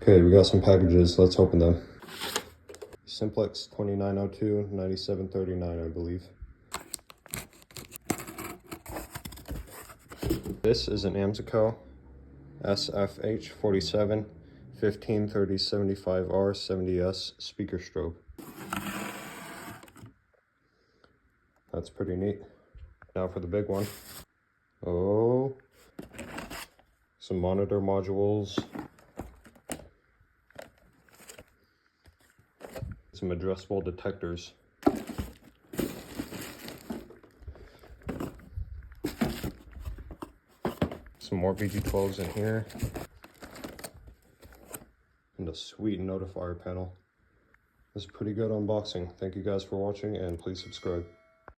Okay, we got some packages. Let's open them. Simplex 2902, 9739, I believe. This is an Amsico SFH47 153075R 70S speaker strobe. That's pretty neat. Now for the big one. Oh, some monitor modules. Some addressable detectors. Some more BG12s in here. And a sweet notifier panel. This is a pretty good unboxing. Thank you guys for watching, and please subscribe.